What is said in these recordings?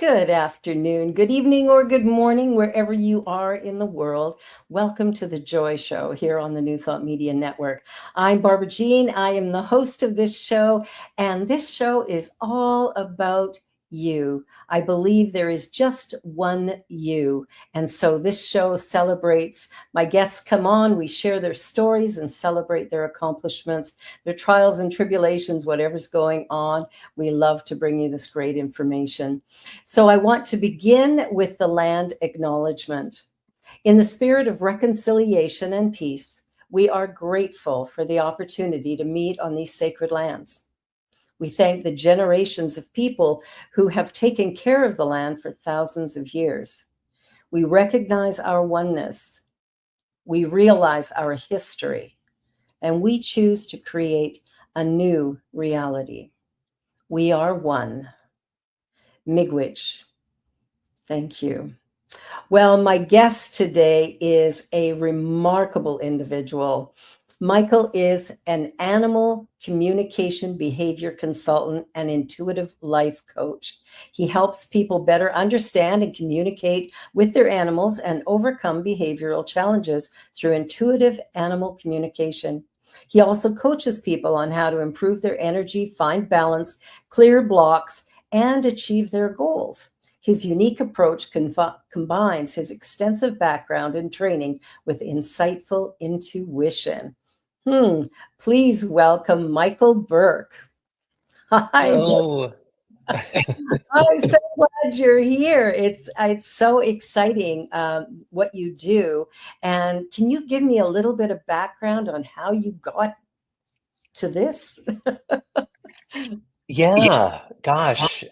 Good afternoon, good evening, or good morning, wherever you are in the world. Welcome to the Joy Show here on the New Thought Media Network. I'm Barbara Jean. I am the host of this show, and this show is all about you. I believe there is just one you. And so this show celebrates my guests come on, we share their stories and celebrate their accomplishments, their trials and tribulations, whatever's going on. We love to bring you this great information. So I want to begin with the land acknowledgement. In the spirit of reconciliation and peace, we are grateful for the opportunity to meet on these sacred lands. We thank the generations of people who have taken care of the land for thousands of years. We recognize our oneness. We realize our history, and we choose to create a new reality. We are one. Miigwech. Thank you. Well, my guest today is a remarkable individual. Michael is an animal communication behavior consultant and intuitive life coach. He helps people better understand and communicate with their animals and overcome behavioral challenges through intuitive animal communication. He also coaches people on how to improve their energy, find balance, clear blocks, and achieve their goals. His unique approach combines his extensive background and training with insightful intuition. Please welcome Michael Burke. Hi, Oh, I'm so glad you're here. It's so exciting what you do. And can you give me a little bit of background on how you got to this? yeah, gosh,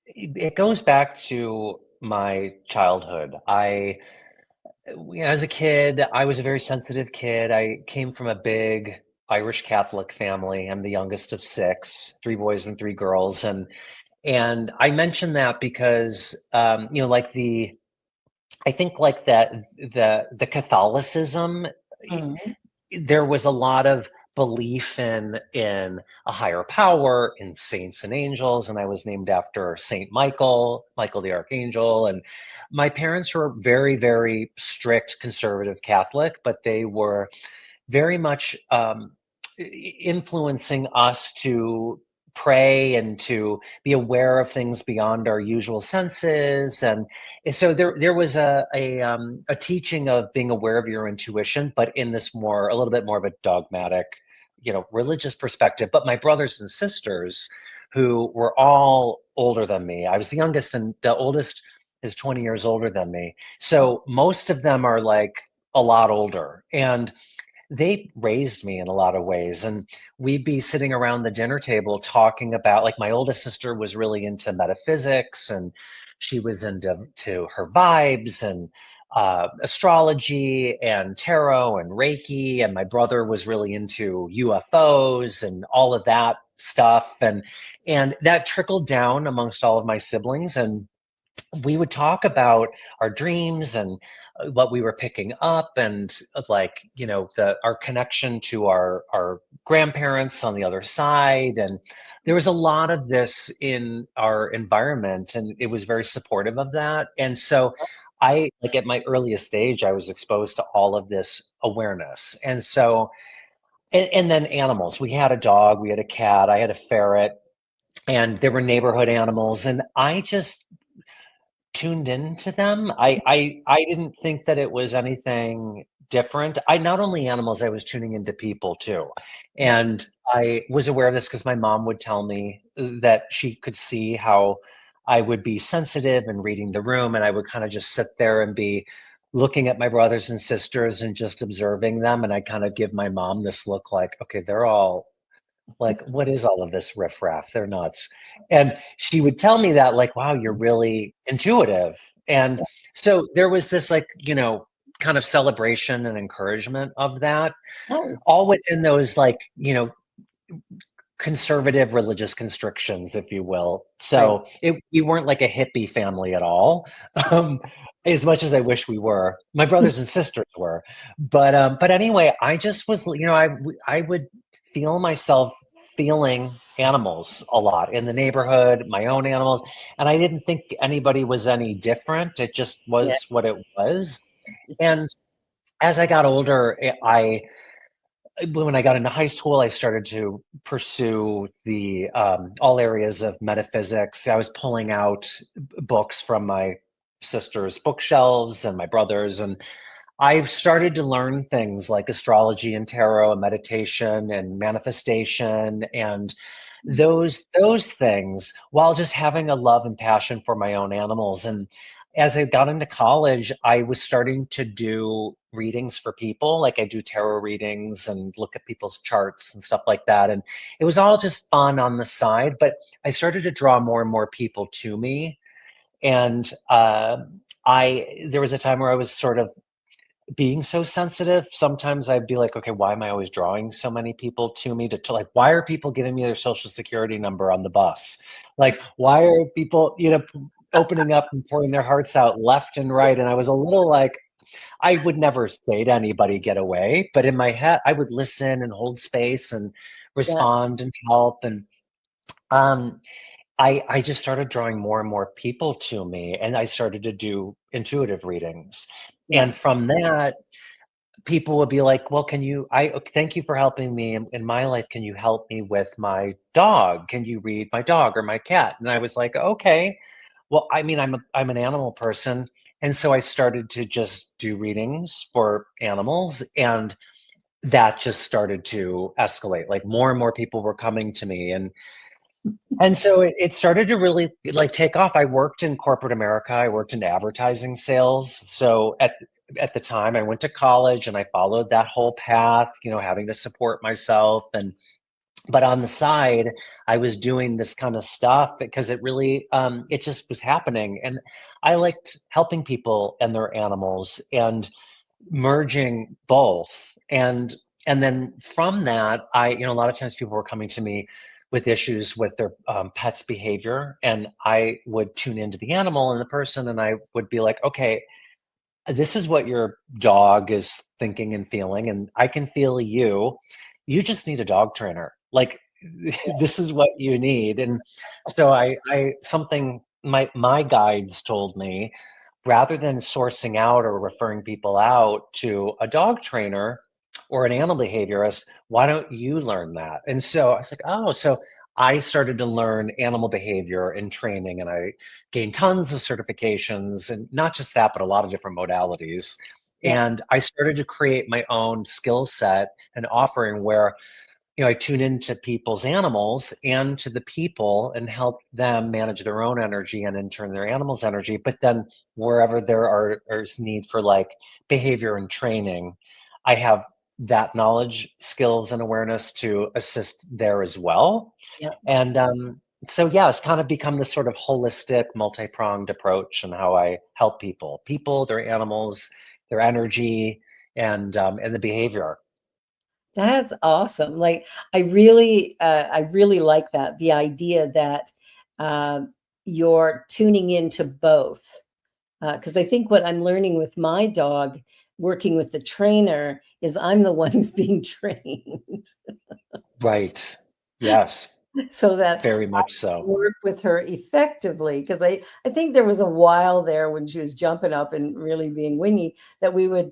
it goes back to my childhood. As a kid, I was a very sensitive kid. I came from a big Irish Catholic family. I'm the youngest of six, three boys and three girls. And I mention that because, I think like the Catholicism, Mhm. there was a lot of belief in a higher power, in saints and angels, and I was named after Saint Michael, Michael the Archangel. And my parents were very, very strict conservative Catholic, but they were very much influencing us to pray and to be aware of things beyond our usual senses. And so there was a teaching of being aware of your intuition, but in this a little bit more of a dogmatic, religious perspective. But my brothers and sisters, who were all older than me, I was the youngest, and the oldest is 20 years older than me. So most of them are like a lot older, and they raised me in a lot of ways. And we'd be sitting around the dinner table talking about, like, my oldest sister was really into metaphysics, and she was into her vibes and astrology and tarot and Reiki. And my brother was really into UFOs and all of that stuff. And that trickled down amongst all of my siblings. And we would talk about our dreams and what we were picking up, and like, our connection to our grandparents on the other side. And there was a lot of this in our environment, and it was very supportive of that. And so I, like, at my earliest age, I was exposed to all of this awareness. And so and then animals, we had a dog, we had a cat, I had a ferret, and there were neighborhood animals, and I just tuned into them. I didn't think that it was anything different. I not only animals, I was tuning into people too. And I was aware of this because my mom would tell me that she could see how I would be sensitive and reading the room, and I would kind of just sit there and be looking at my brothers and sisters and just observing them. And I kind of give my mom this look like, okay, they're all like, what is all of this riffraff? They're nuts. And she would tell me that, like, wow, you're really intuitive. And so there was this, like, kind of celebration and encouragement of that, Nice. all within those, like, conservative religious constrictions, if you will. Right. So we weren't like a hippie family at all, um, as much as I wish we were. My brothers and sisters were, but anyway, I just was, I would feel myself feeling animals a lot in the neighborhood, my own animals, and I didn't think anybody was any different. It just Yeah. was what it was. And as I got older, when I got into high school, I started to pursue the all areas of metaphysics. I was pulling out books from my sister's bookshelves and my brother's, and I started to learn things like astrology and tarot and meditation and manifestation and those things while just having a love and passion for my own animals. And as I got into college, I was starting to do readings for people. Like I do tarot readings and look at people's charts and stuff like that. And it was all just fun on the side, but I started to draw more and more people to me. And there was a time where I was sort of being so sensitive. Sometimes I'd be like, okay, why am I always drawing so many people to me to like, why are people giving me their social security number on the bus? Like, why are people, opening up and pouring their hearts out left and right? And I was a little like, I would never say to anybody, get away. But in my head, I would listen and hold space and Yeah. respond and help. And um, I just started drawing more and more people to me, and I started to do intuitive readings. Yeah. And from that, people would be like, well, thank you for helping me in my life. Can you help me with my dog? Can you read my dog or my cat? And I was like, okay, well, I mean, I'm an animal person. And so I started to just do readings for animals, and that just started to escalate. Like more and more people were coming to me, and so it started to really like take off. I worked in corporate America. I worked in advertising sales. So at the time, I went to college and I followed that whole path, having to support myself. And but on the side, I was doing this kind of stuff because it really it just was happening. And I liked helping people and their animals and merging both. And then from that, a lot of times people were coming to me with issues with their pet's behavior, and I would tune into the animal and the person, and I would be like, okay, this is what your dog is thinking and feeling, and I can feel you. You just need a dog trainer. Like this is what you need. And so I something my guides told me, rather than sourcing out or referring people out to a dog trainer or an animal behaviorist, why don't you learn that? And so I was like, oh, so I started to learn animal behavior and training, and I gained tons of certifications, and not just that, but a lot of different modalities. Yeah. And I started to create my own skill set and offering where I tune into people's animals and to the people and help them manage their own energy and in turn their animals' energy. But then wherever is need for like behavior and training, I have that knowledge, skills, and awareness to assist there as well. Yeah. And so, yeah, it's kind of become this sort of holistic, multi-pronged approach in how I help people, their animals, their energy, and the behavior. That's awesome. Like I really like that. The idea that uh, you're tuning into both. Because I think what I'm learning with my dog, working with the trainer, is I'm the one who's being trained. Right. Yes. So that Very I much so. work with her effectively. Because I think there was a while there when she was jumping up and really being wingy that we would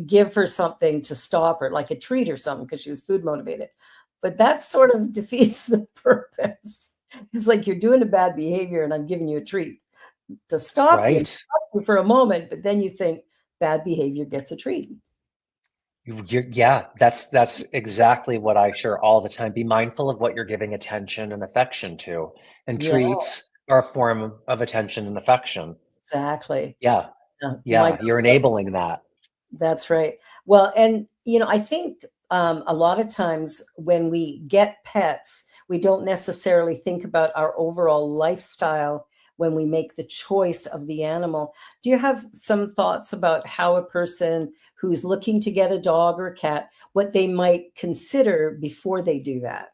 give her something to stop her, like a treat or something, because she was food motivated. But that sort of defeats the purpose. It's like you're doing a bad behavior and I'm giving you a treat to stop you Right. for a moment, but then you think bad behavior gets a treat. Yeah, that's exactly what I share all the time. Be mindful of what you're giving attention and affection to. And Yeah, treats are a form of attention and affection. exactly. Yeah. My Yeah. You're enabling that. That's right. Well, and I think a lot of times when we get pets, we don't necessarily think about our overall lifestyle when we make the choice of the animal. Do you have some thoughts about how a person who's looking to get a dog or a cat, what they might consider before they do that?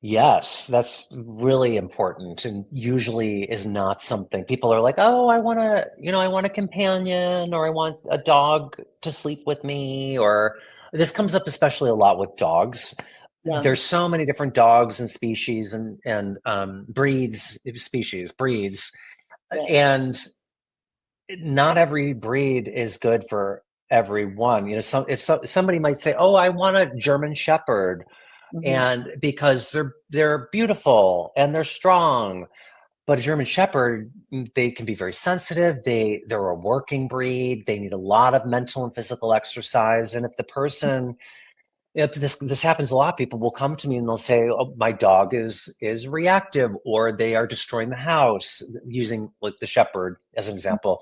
Yes, that's really important and usually is not something people are like, oh, I want a companion or I want a dog to sleep with me. Or this comes up especially a lot with dogs. Yeah. there's so many different dogs and species and breeds, Yeah. and not every breed is good for everyone. Somebody might say, "Oh, I want a German Shepherd," Hmm. and because they're beautiful and they're strong. But a German Shepherd, they can be very sensitive. They're a working breed. They need a lot of mental and physical exercise. And if the person, if this happens a lot, people will come to me and they'll say, "Oh, my dog is reactive, or they are destroying the house," using like the Shepherd as an example.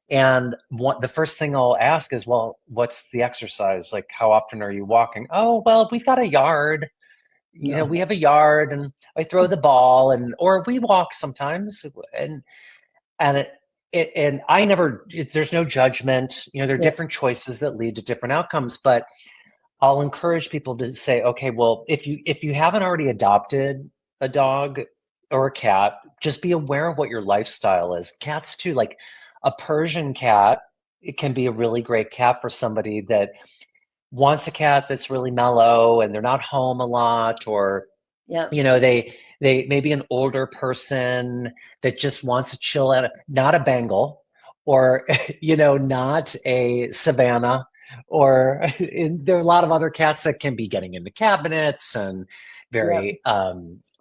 And the first thing I'll ask is, "Well, what's the exercise? Like, how often are you walking?" "Oh, well, we've got a yard. No. We have a yard, and I throw the ball, and or we walk sometimes." And I never, there's no judgment. There are Yeah. different choices that lead to different outcomes, but I'll encourage people to say, okay, well, if you haven't already adopted a dog or a cat, just be aware of what your lifestyle is. Cats too, like a Persian cat, it can be a really great cat for somebody that wants a cat that's really mellow and they're not home a lot, or Yeah. they maybe an older person that just wants to chill at not a Bengal, or not a Savannah, or there are a lot of other cats that can be getting into cabinets and Yeah. very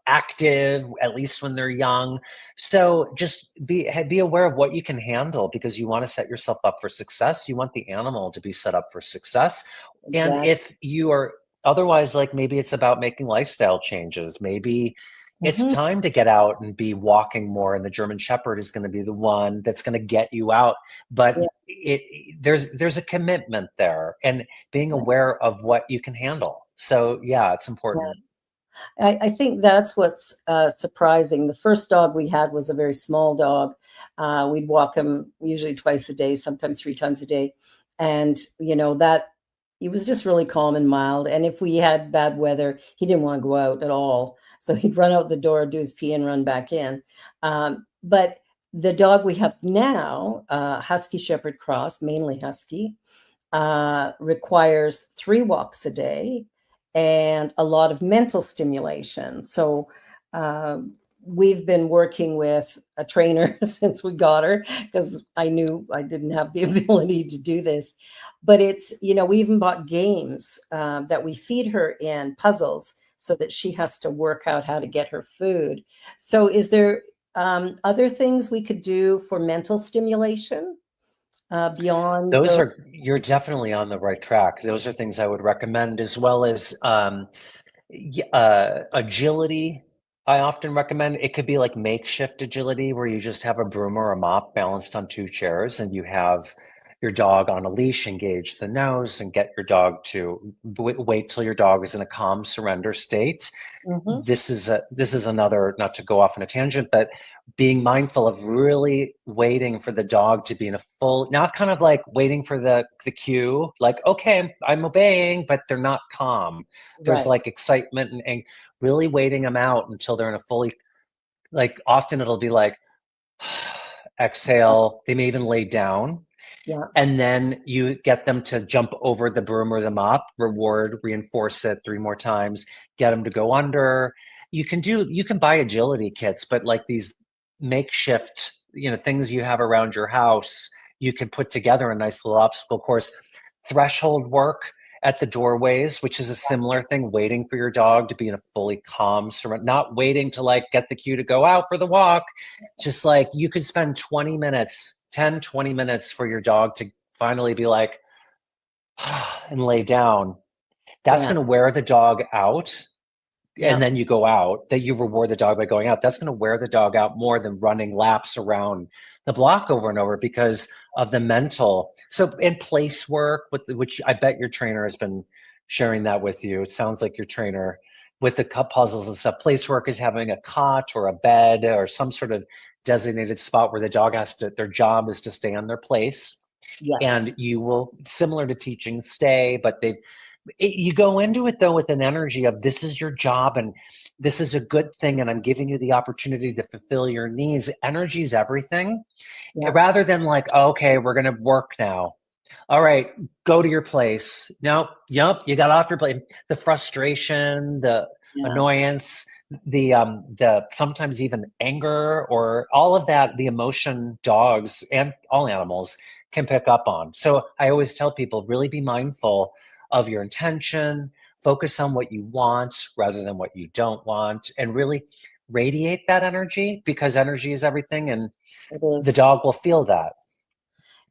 active, at least when they're young. So just be aware of what you can handle, because you want to set yourself up for success. You want the animal to be set up for success. And Exactly. if you are otherwise, like, maybe it's about making lifestyle changes. Maybe it's Hmm. time to get out and be walking more, and the German Shepherd is going to be the one that's going to get you out. But Yeah. there's a commitment there, and being Yeah. aware of what you can handle. So yeah, it's Yeah. important. I think that's what's surprising. The first dog we had was a very small dog. We'd walk him usually twice a day, sometimes three times a day. And, that he was just really calm and mild. And if we had bad weather, he didn't want to go out at all. So he'd run out the door, do his pee, and run back in. But the dog we have now, Husky Shepherd Cross, mainly Husky, requires 3 walks a day and a lot of mental stimulation. So uh, we've been working with a trainer since we got her, because I knew I didn't have the ability to do this. But we even bought games that we feed her in, puzzles, so that she has to work out how to get her food. So is there other things we could do for mental stimulation beyond Those the? are You're definitely on the right track. Those are things I would recommend, as well as agility. I often recommend. It could be like makeshift agility, where you just have a broom or a mop balanced on 2 chairs, and you have your dog on a leash, engage the nose, and get your dog to wait till your dog is in a calm surrender state. Mhm. This is another, not to go off on a tangent, but being mindful of really waiting for the dog to be in a full, not kind of like waiting for the cue, like, okay, I'm obeying, but they're not calm. There's Right. like excitement and really waiting them out until they're in a fully, like, often it'll be like exhale. They may even lay down, Yeah. and then you get them to jump over the broom or the mop, reinforce it 3 more times, get them to go under. You can buy agility kits, but like these makeshift, things you have around your house, you can put together a nice little obstacle course. Threshold work at the doorways, which is a similar thing, waiting for your dog to be in a fully calm surrender, not waiting to like get the cue to go out for the walk. Just like you could spend 20 minutes, 10, 20 minutes for your dog to finally be like, and lay down. That's Yeah. going to wear the dog out. And Yeah. then you go out, that you reward the dog by going out. That's going to wear the dog out more than running laps around the block over and over, because of the mental. So, in place work, which I bet your trainer has been sharing that with you. It sounds like your trainer, with the cup puzzles and stuff. Place work is having a cot or a bed or some sort of designated spot where the dog their job is to stay on their place. Yes. And you will, similar to teaching stay, but you go into it though with an energy of, this is your job and this is a good thing, and I'm giving you the opportunity to fulfill your needs. Energy is everything, Yeah. rather than like, oh, okay, we're going to work now. All right, go to your place. No, yep, you got off your plate. The frustration, the Yeah, annoyance, the sometimes even anger, or all of that, the emotion dogs and all animals can pick up on. So I always tell people, really be mindful of your intention, focus on what you want rather than what you don't want, and really radiate that energy, because energy is everything, and it the is. dog will feel that.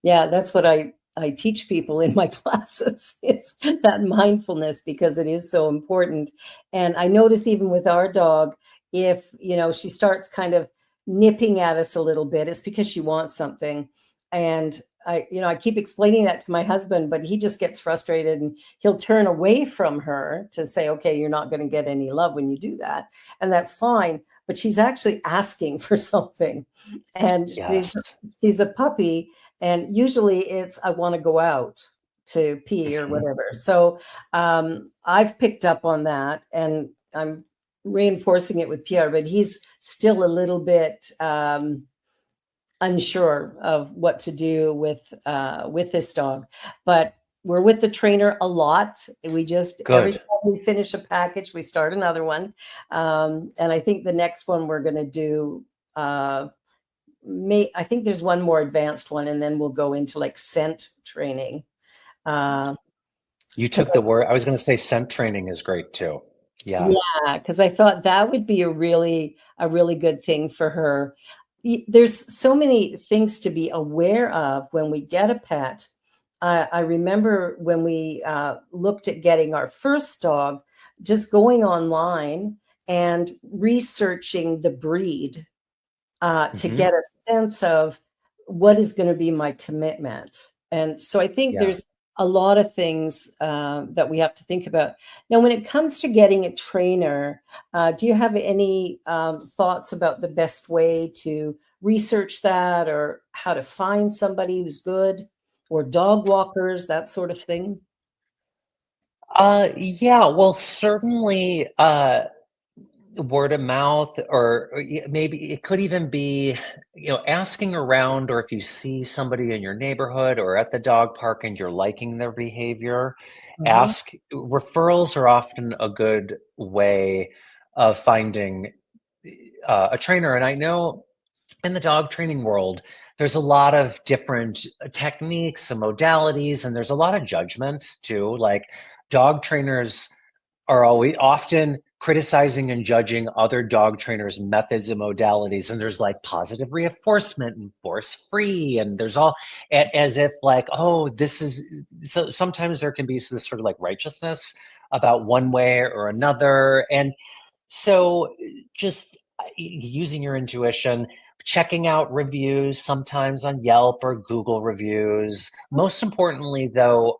Yeah, that's what I teach people in my classes is that mindfulness, because it is so important. And I notice even with our dog, if, she starts kind of nipping at us a little bit, it's because she wants something. And I keep explaining that to my husband, but he just gets frustrated and he'll turn away from her to say, okay, you're not going to get any love when you do that. And that's fine. But she's actually asking for something. And Yes. she's a puppy, and usually it's I want to go out to pee or Mhm. whatever. So I've picked up on that, and I'm reinforcing it with Pierre, but he's still a little bit unsure of what to do with this dog. But we're with the trainer a lot. We just every Good. time we finish a package, we start another one, and I think the next one we're going to do. I think there's one more advanced one, and then we'll go into like scent training. Uh, You because took the word. I was going to say scent training is great too. Yeah. yeah, because I thought that would be a really good thing for her. There's so many things to be aware of when we get a pet. I remember when we looked at getting our first dog, just going online and researching the breed to Hmm. get a sense of what is going to be my commitment. And so I think Yeah. there's a lot of things that we have to think about. Now, when it comes to getting a trainer, do you have any thoughts about the best way to research that, or how to find somebody who's good, or dog walkers, that sort of thing? Yeah. Well, certainly, word of mouth, or maybe it could even be, asking around, or if you see somebody in your neighborhood or at the dog park and you're liking their behavior, Mhm. ask. Referrals are often a good way of finding a trainer. And I know in the dog training world, there's a lot of different techniques and modalities, and there's a lot of judgment too. Like, dog trainers are always often criticizing and judging other dog trainers' methods and modalities. And there's like positive reinforcement and force free. And there's all as if like, oh, this is, so sometimes there can be this sort of like righteousness about one way or another. And so just using your intuition, checking out reviews sometimes on Yelp or Google reviews. Most importantly, though,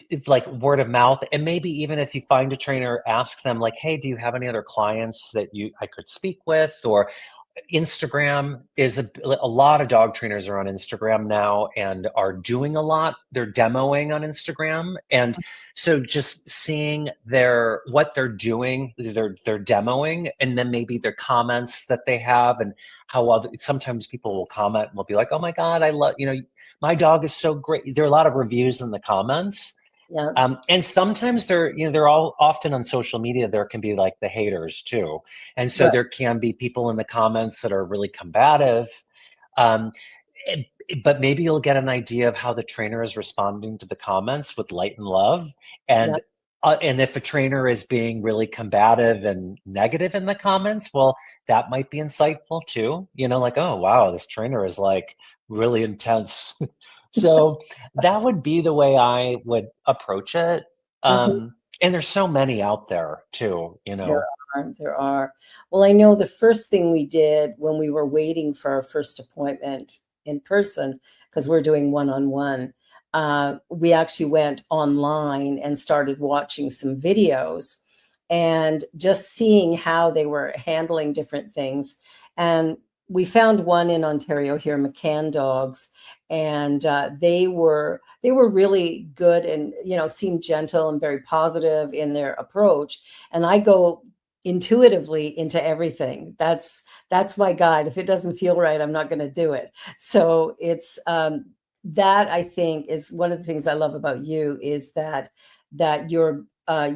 it's like word of mouth. And maybe even if you find a trainer, ask them like, hey, do you have any other clients that I could speak with? Or Instagram is a lot of dog trainers are on Instagram now and are doing a lot. They're demoing on Instagram, and so just seeing what they're doing, they're demoing, and then maybe their comments that they have, and how other sometimes people will comment and will be like, "Oh my God, I love my dog is so great." There are a lot of reviews in the comments, Yeah, and sometimes they're all often on social media. There can be like the haters too, and so right. there can be people in the comments that are really combative. Um, it- but maybe you'll get an idea of how the trainer is responding to the comments with light and love, Yeah, and if a trainer is being really combative and negative in the comments, well, that might be insightful too. Like, oh wow, this trainer is like really intense. So that would be the way I would approach it. mhm. And there's so many out there too, There there are. Well, I know the first thing we did when we were waiting for our first appointment in person, because we're doing one-on-one, we actually went online and started watching some videos and just seeing how they were handling different things. And we found one in Ontario here, McCann Dogs, and they were really good, and seemed gentle and very positive in their approach. And I go intuitively into everything. That's my guide. If it doesn't feel right, I'm not going to do it. So it's that I think is one of the things I love about you, is that you're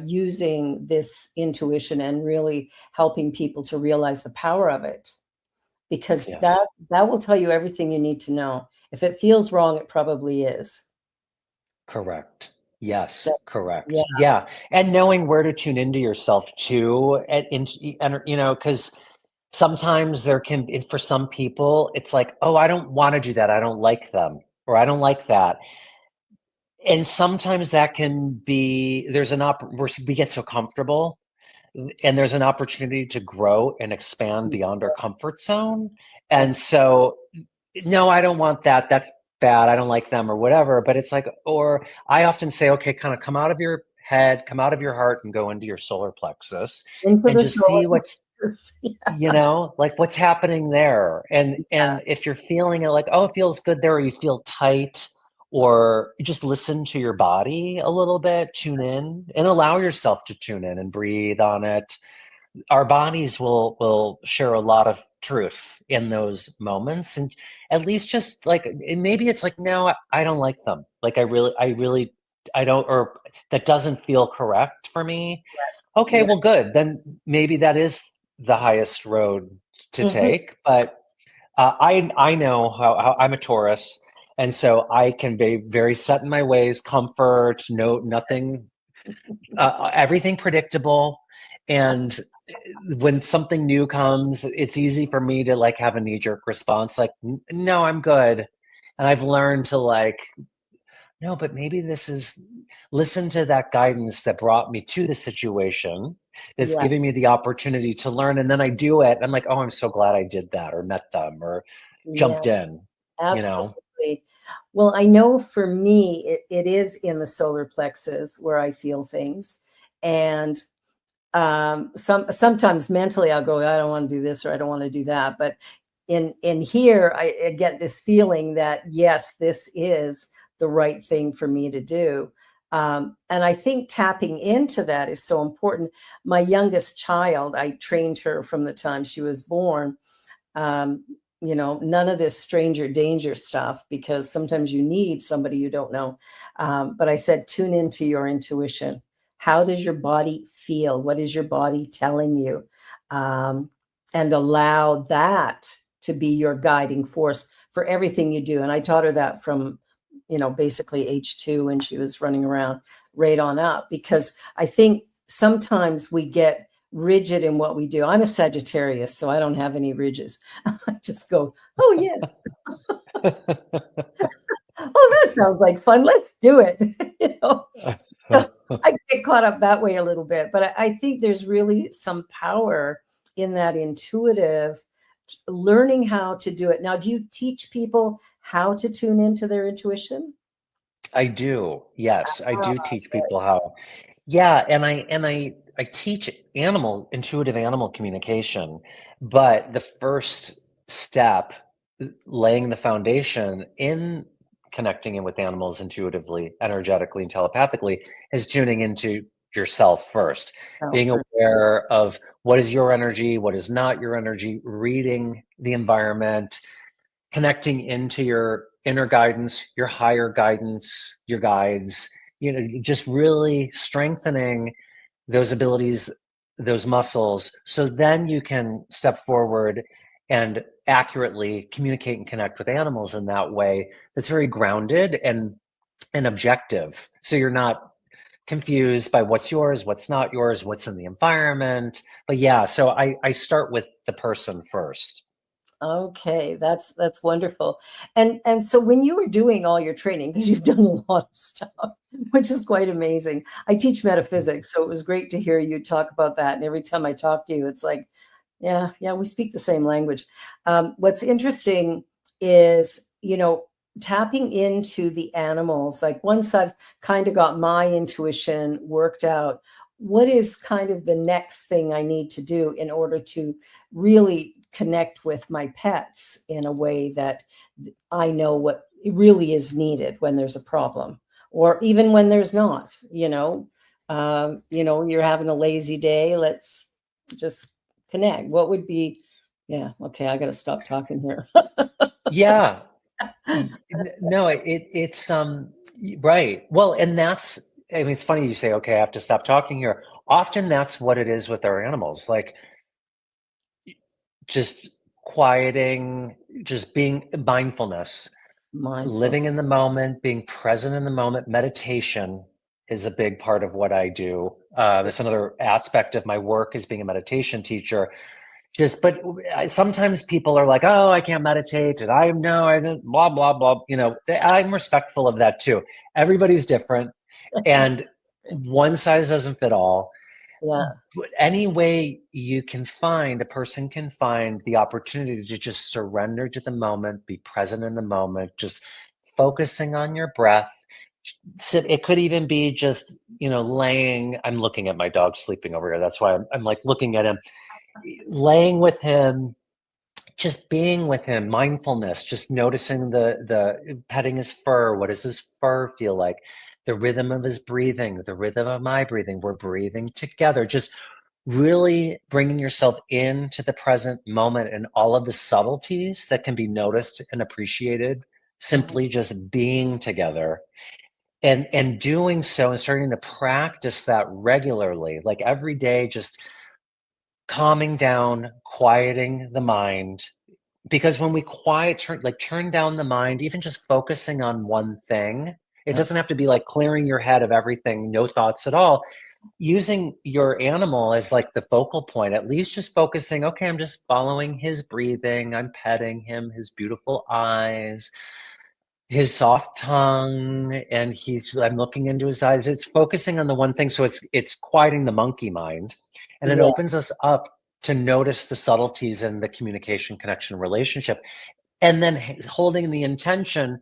using this intuition and really helping people to realize the power of it, because Yes. that will tell you everything you need to know. If it feels wrong, it probably is. Correct. Yes, That, yeah. correct. Yeah. And knowing where to tune into yourself too, and because sometimes there can, for some people, it's like, oh, I don't want to do that. I don't like them, or I don't like that. And sometimes that can be, we get so comfortable, and there's an opportunity to grow and expand beyond our comfort zone. And That's so, no, I don't want that. That's bad. I don't like them or whatever. But it's like, or I often say, okay, kind of come out of your head, come out of your heart, and go into your solar plexus into and the just see solar. what's, Yeah. like what's happening there. And if you're feeling it, like, oh, it feels good there, or you feel tight, or just listen to your body a little bit, tune in and allow yourself to tune in and breathe on it. Our bodies will share a lot of truth in those moments, and at least just like, maybe it's like, no, I don't like them, like I really I don't, or that doesn't feel correct for me. Okay, Yeah. well, good, then maybe that is the highest road to Mhm. take. But I know how I'm a Taurus, and so I can be very set in my ways, comfort, no, nothing, everything predictable. And when something new comes, it's easy for me to like have a knee jerk response, like, no, I'm good. And I've learned to like, no, but maybe this is, listen to that guidance that brought me to the situation, that's Yeah. giving me the opportunity to learn. And then I do it. I'm like, oh, I'm so glad I did that, or met them, or Yeah. jumped in, you know? Absolutely. Well, I know for me, it is in the solar plexus where I feel things. And sometimes mentally I'll go, I don't want to do this or I don't want to do that. But in here, I get this feeling that yes, this is the right thing for me to do. And I think tapping into that is so important. My youngest child, I trained her from the time she was born. um, none of this stranger danger stuff, because sometimes you need somebody you don't know. But I said, tune into your intuition. How does your body feel? What is your body telling you? Um, and allow that to be your guiding force for everything you do. And I taught her that from, basically H2 when she was running around, right on up, because I think sometimes we get rigid in what we do. I'm a Sagittarius, so I don't have any ridges. I just go, oh, yes. Oh, that sounds like fun. Let's do it. you know, so I get caught up that way a little bit, but I think there's really some power in that intuitive learning how to do it. Now, do you teach people how to tune into their intuition? I do. Yes, I Ah, do teach people how. Yeah, and I teach intuitive animal communication, but the first step, laying the foundation in connecting in with animals intuitively, energetically, and telepathically, is tuning into yourself first, oh, being for aware of what is your energy, what is not your energy, reading the environment, connecting into your inner guidance, your higher guidance, your guides, just really strengthening those abilities, those muscles, so then you can step forward and accurately communicate and connect with animals in that way that's very grounded and objective. So you're not confused by what's yours, what's not yours, what's in the environment. But yeah, so I start with the person first. Okay, that's wonderful. And so when you were doing all your training, because you've done a lot of stuff, which is quite amazing. I teach metaphysics, so it was great to hear you talk about that. And every time I talk to you, it's like, yeah, yeah, we speak the same language. What's interesting is, tapping into the animals. Like once I've kind of got my intuition worked out, what is kind of the next thing I need to do in order to really connect with my pets in a way that I know what really is needed when there's a problem, or even when there's not, you're having a lazy day. Let's just connect. What would be, yeah, okay, I got to stop talking here. Yeah. No, it's right. Well, and that's, I mean, it's funny you say, okay, I have to stop talking here. Often that's what it is with our animals, like just quieting, just being mindfulness, Mindful. living in the moment, being present in the moment. Meditation is a big part of what I do. That's another aspect of my work is being a meditation teacher. But sometimes people are like, "Oh, I can't meditate," and I don't, blah blah blah. I'm respectful of that too. Everybody's different, and one size doesn't fit all. Yeah. But any way you can find, a person can find the opportunity to just surrender to the moment, be present in the moment, just focusing on your breath. It could even be just, laying. I'm looking at my dog sleeping over here. That's why I'm like looking at him, laying with him, just being with him, mindfulness, just noticing the petting his fur. What does his fur feel like? The rhythm of his breathing, the rhythm of my breathing. We're breathing together. Just really bringing yourself into the present moment and all of the subtleties that can be noticed and appreciated simply just being together, and doing so and starting to practice that regularly, like every day, just calming down, quieting the mind. Because when we turn down the mind, even just focusing on one thing, it doesn't have to be like clearing your head of everything, no thoughts at all. Using your animal as like the focal point, at least just focusing, okay, I'm just following his breathing, I'm petting him, his beautiful eyes, his soft tongue, and I'm looking into his eyes. It's focusing on the one thing. So it's quieting the monkey mind, and it Yeah. opens us up to notice the subtleties in the communication, connection, relationship. And then holding the intention,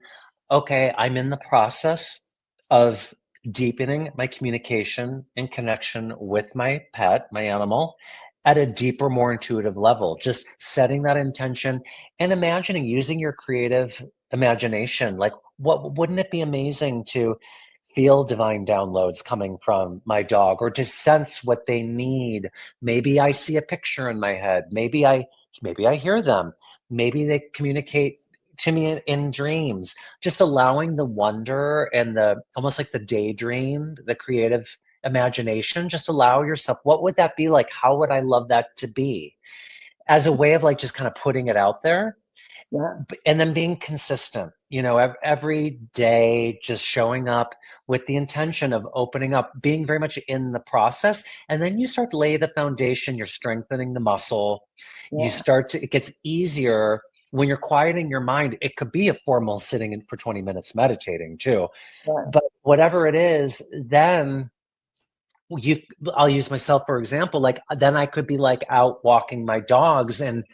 okay, I'm in the process of deepening my communication and connection with my pet, my animal, at a deeper, more intuitive level. Just setting that intention and imagining, using your creative imagination. Like, what wouldn't it be amazing to feel divine downloads coming from my dog, or to sense what they need? Maybe I see a picture in my head. Maybe I hear them. Maybe they communicate to me in dreams. Just allowing the wonder and the almost like the daydream, the creative imagination. Just allow yourself, what would that be like? How would I love that to be? As a way of like just kind of putting it out there, Yeah. and then being consistent, every day, just showing up with the intention of opening up, being very much in the process. And then you start to lay the foundation, you're strengthening the muscle. Yeah. It gets easier when you're quieting your mind. It could be a formal sitting in for 20 minutes meditating too. Yeah. But whatever it is, then you I'll use myself for example. Like, then I could be like out walking my dogs, and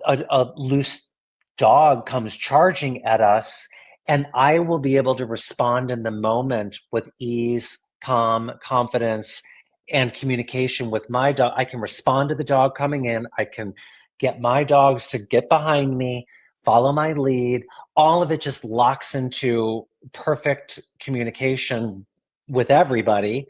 a loose dog comes charging at us, and I will be able to respond in the moment with ease, calm, confidence, and communication with my dog. I can respond to the dog coming in. I can get my dogs to get behind me, follow my lead. All of it just locks into perfect communication with everybody,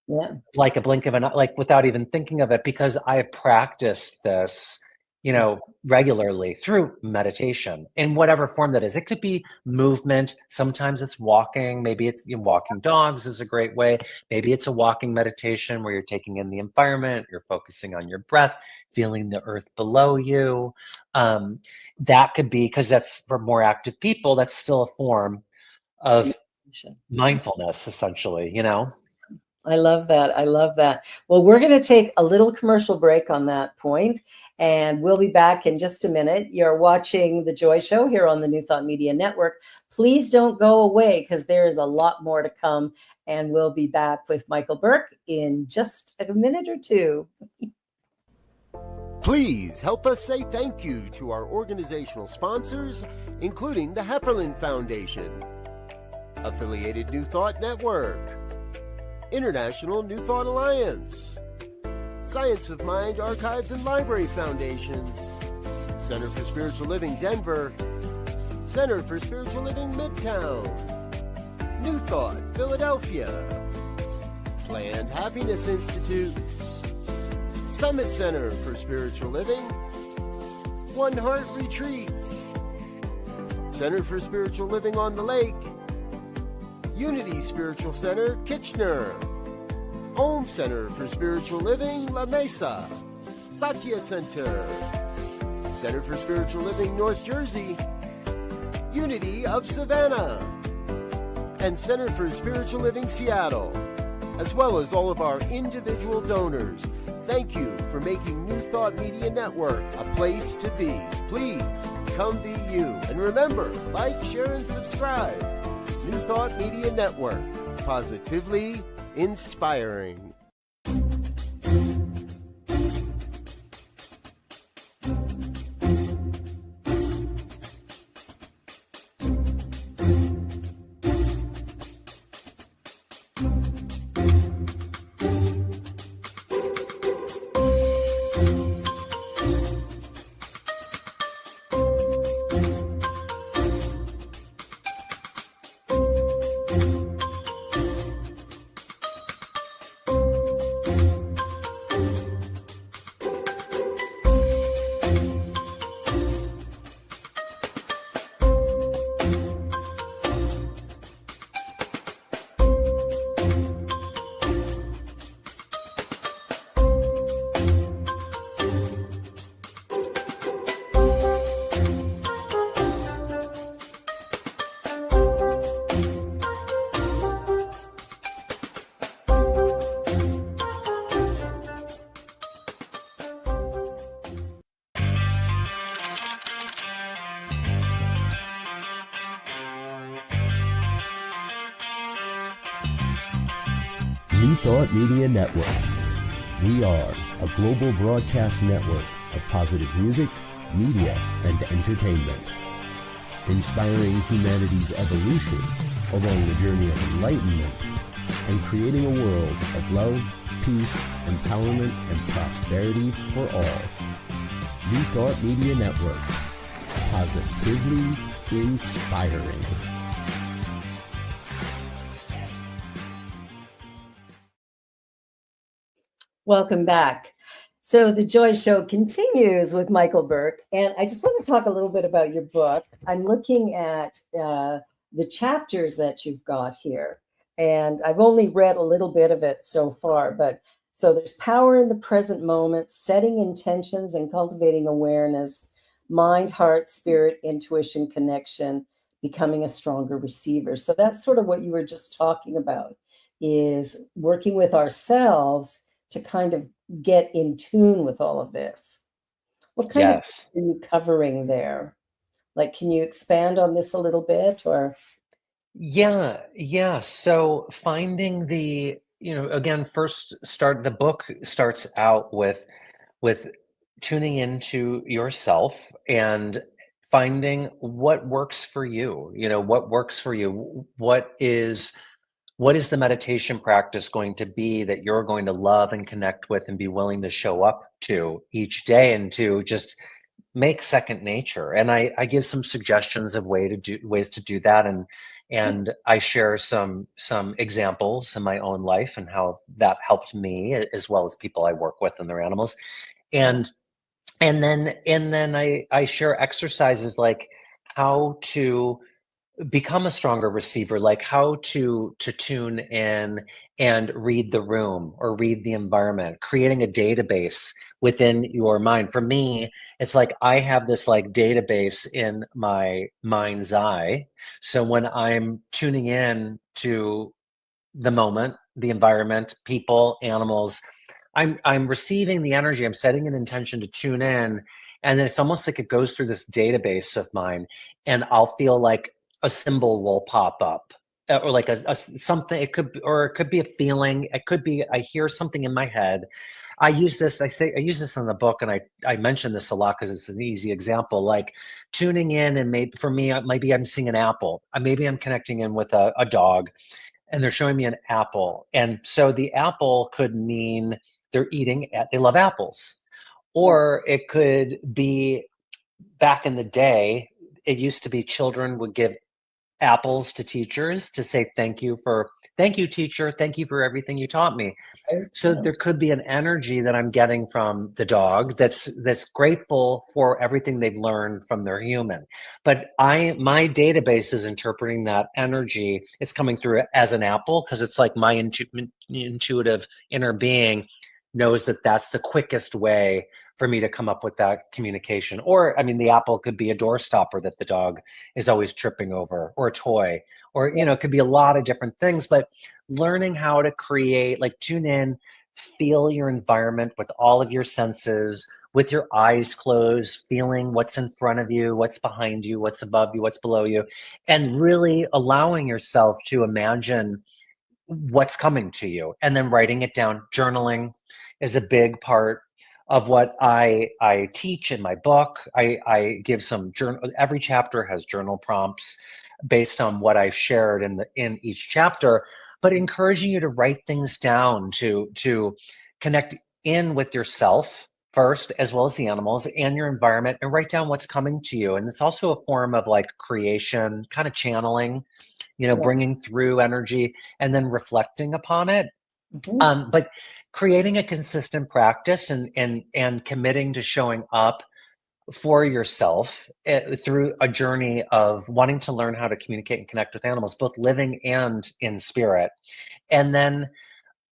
Yeah. like a blink of an eye, like without even thinking of it, because I have practiced this, That's regularly through meditation in whatever form that is. It could be movement. Sometimes it's walking. Maybe it's, walking dogs is a great way. Maybe it's a walking meditation where you're taking in the environment, you're focusing on your breath, feeling the earth below you. That could be, because that's for more active people, that's still a form of mindfulness, essentially. I love that. I love that. Well, we're going to take a little commercial break on that point, and we'll be back in just a minute. You're watching The Joy Show here on the New Thought Media Network. Please don't go away, because there is a lot more to come, and we'll be back with Michael Burke in just a minute or two. Please help us say thank you to our organizational sponsors, including the Hefferland Foundation, Affiliated New Thought Network, International New Thought Alliance, Science of Mind Archives and Library Foundation, Center for Spiritual Living Denver, Center for Spiritual Living Midtown, New Thought Philadelphia, Planned Happiness Institute, Summit Center for Spiritual Living, One Heart Retreats, Center for Spiritual Living on the Lake, Unity Spiritual Center, Kitchener, Home Center for Spiritual Living, La Mesa, Satya Center, Center for Spiritual Living, North Jersey, Unity of Savannah, and Center for Spiritual Living, Seattle, as well as all of our individual donors. Thank you for making New Thought Media Network a place to be. Please come be you. And remember, like, share, and subscribe. New Thought Media Network, positively inspiring. New Thought Media Network. We are a global broadcast network of positive music, media, and entertainment, inspiring humanity's evolution along the journey of enlightenment and creating a world of love, peace, empowerment, and prosperity for all. New Thought Media Network. Positively inspiring. Welcome back. So the Joy Show continues with Michael Burke, and I just want to talk a little bit about your book. I'm looking at the chapters that you've got here, and I've only read a little bit of it so far, but so there's power in the present moment, setting intentions and cultivating awareness, mind, heart, spirit, intuition, connection, becoming a stronger receiver. So that's sort of what you were just talking about, is working with ourselves to kind of get in tune with all of this. What kind of are you covering there? Like, can you expand on this a little bit, or? Yeah. So finding again, the book starts out with tuning into yourself and finding what works for you. What works for you. What is the meditation practice going to be that you're going to love and connect with and be willing to show up to each day and to just make second nature? And I give some suggestions of ways to do that, and I share some examples in my own life and how that helped me, as well as people I work with and their animals. And then I share exercises like how to become a stronger receiver, like how to tune in and read the room or read the environment, creating a database within your mind. For me, it's like I have this like database in my mind's eye. So when I'm tuning in to the moment, the environment, people, animals, I'm receiving the energy, I'm setting an intention to tune in, and then it's almost like it goes through this database of mine, and I'll feel like a symbol will pop up, or like a something. It could be a feeling. It could be I hear something in my head. I use this in the book, and I mention this a lot because it's an easy example. Like tuning in, and maybe for me, maybe I'm seeing an apple. Maybe I'm connecting in with a dog, and they're showing me an apple, and so the apple could mean they love apples, or it could be back in the day. It used to be children would give apples to teachers to say thank you teacher, thank you for everything you taught me. So there could be an energy that I'm getting from the dog that's grateful for everything they've learned from their human. But my database is interpreting that energy. It's coming through as an apple because it's like my intuitive inner being knows that that's the quickest way for me to come up with that communication. Or, I mean, the apple could be a door stopper that the dog is always tripping over, or a toy, or, you know, it could be a lot of different things. But learning how to create, like, tune in, feel your environment with all of your senses, with your eyes closed, feeling what's in front of you, what's behind you, what's above you, what's below you, and really allowing yourself to imagine what's coming to you, and then writing it down. Journaling is a big part of what I teach in my book. I give some journal. Every chapter has journal prompts based on what I've shared in each chapter, but encouraging you to write things down, to connect in with yourself first, as well as the animals and your environment, and write down what's coming to you. And it's also a form of like creation, kind of channeling, you know, bringing through energy and then reflecting upon it. But creating a consistent practice and committing to showing up for yourself through a journey of wanting to learn how to communicate and connect with animals, both living and in spirit. And then,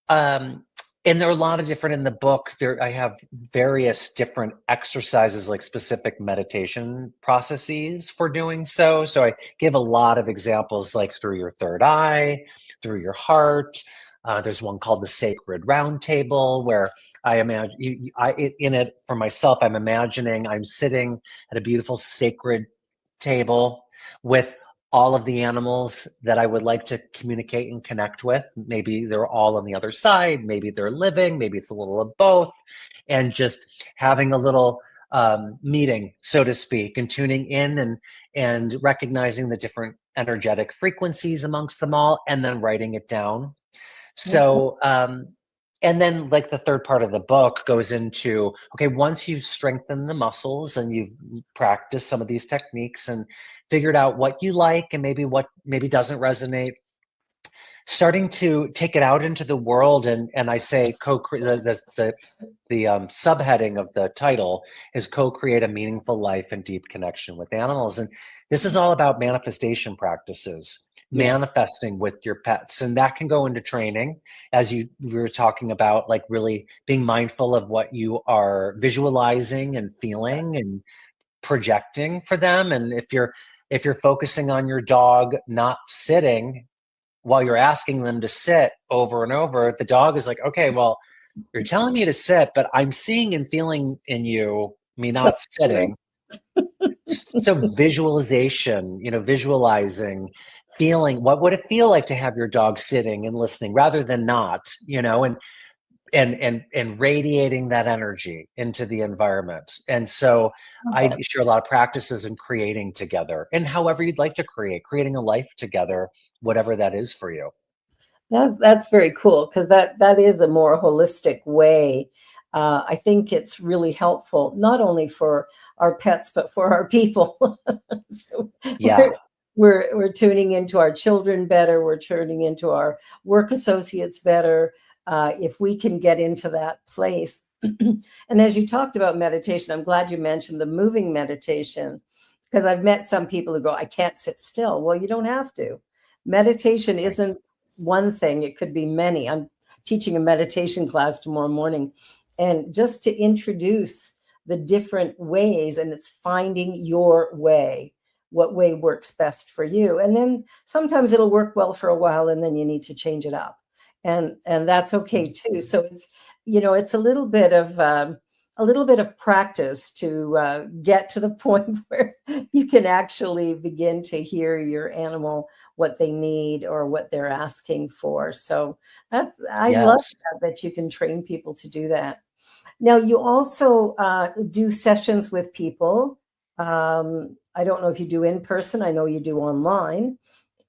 and there are a lot of different in the book. I have various different exercises, like specific meditation processes for doing so. So I give a lot of examples, like through your third eye, through your heart. There's one called the Sacred Round Table, where I imagine, in it for myself, I'm imagining I'm sitting at a beautiful sacred table with all of the animals that I would like to communicate and connect with. Maybe they're all on the other side, maybe they're living, maybe it's a little of both, and just having a little meeting, so to speak, and tuning in and recognizing the different energetic frequencies amongst them all, and then writing it down. So, and then like the third part of the book goes into, okay, once you've strengthened the muscles and you've practiced some of these techniques and figured out what you like and maybe what maybe doesn't resonate, starting to take it out into the world. And I say the subheading of the title is co-create a meaningful life and deep connection with animals. And this is all about manifestation practices. Manifesting with your pets, and that can go into training, as we were talking about, like really being mindful of what you are visualizing and feeling and projecting for them. And if you're focusing on your dog not sitting while you're asking them to sit over and over, the dog is like, okay, well, you're telling me to sit, but I'm seeing and feeling in you me not sitting. So visualization, visualizing, feeling, what would it feel like to have your dog sitting and listening rather than not, and radiating that energy into the environment. And so I share a lot of practices in creating together, and however you'd like to creating a life together, whatever that is for you. That's very cool, because that is a more holistic way. I think it's really helpful, not only for our pets, but for our people. So yeah, we're tuning into our children better. We're tuning into our work associates better. If we can get into that place. And as you talked about meditation, I'm glad you mentioned the moving meditation, because I've met some people who go, I can't sit still. Well, you don't have to. Meditation isn't one thing. It could be many. I'm teaching a meditation class tomorrow morning, and just to introduce the different ways, and it's finding your way, what way works best for you. And then sometimes it'll work well for a while, and then you need to change it up. And that's okay too. So it's a little bit of practice to get to the point where you can actually begin to hear your animal, what they need or what they're asking for. So I love that you can train people to do that. Now, you also do sessions with people. I don't know if you do in person. I know you do online.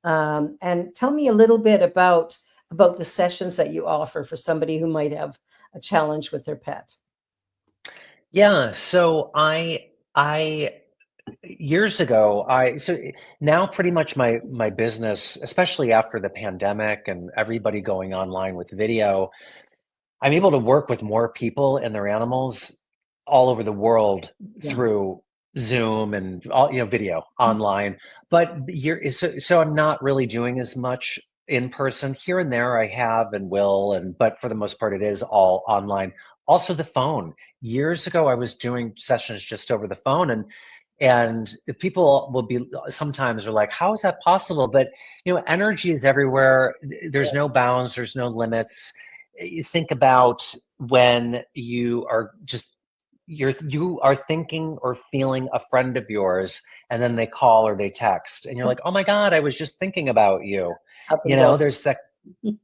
And tell me a little bit about the sessions that you offer for somebody who might have a challenge with their pet. Yeah, so I years ago, so now pretty much my business, especially after the pandemic and everybody going online with video, I'm able to work with more people and their animals all over the world Yeah. through Zoom and all, video online. But so I'm not really doing as much in person. Here and there I have and will, but for the most part it is all online. Also the phone. Years ago I was doing sessions just over the phone, and people will be sometimes are like, how is that possible? But energy is everywhere. There's no bounds, there's no limits. You think about when you are thinking or feeling a friend of yours, and then they call or they text and you're like, oh my god, I was just thinking about you. Up and go. There's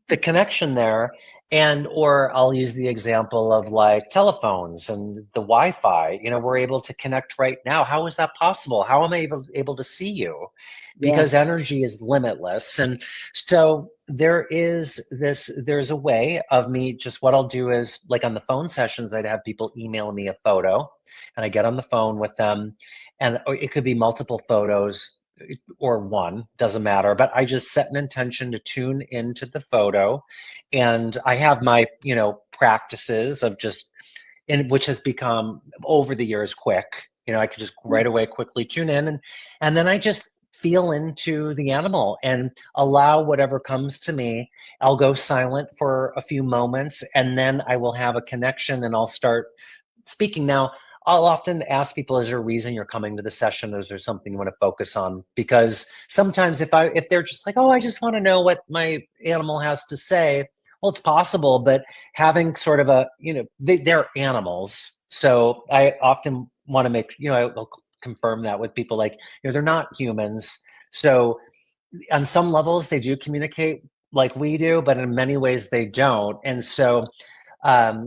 the connection there. And or I'll use the example of like telephones and the Wi-Fi. We're able to connect right now. How is that possible? How am I able to see you? Because Yes. energy is limitless. And so there's a way of me, just what I'll do is, like on the phone sessions, I'd have people email me a photo and I get on the phone with them, and it could be multiple photos or one, doesn't matter, but I just set an intention to tune into the photo. And I have my practices of just, and which has become over the years quick. I could just right away quickly tune in, and then I just feel into the animal and allow whatever comes to me. I'll go silent for a few moments, and then I will have a connection and I'll start speaking. Now, I'll often ask people, is there a reason you're coming to the session? Is there something you want to focus on? Because sometimes if they're just like, oh, I just want to know what my animal has to say, well, it's possible, but having sort of they're animals. So I often want to I'll confirm that with people, like, they're not humans. So on some levels, they do communicate like we do, but in many ways they don't. And so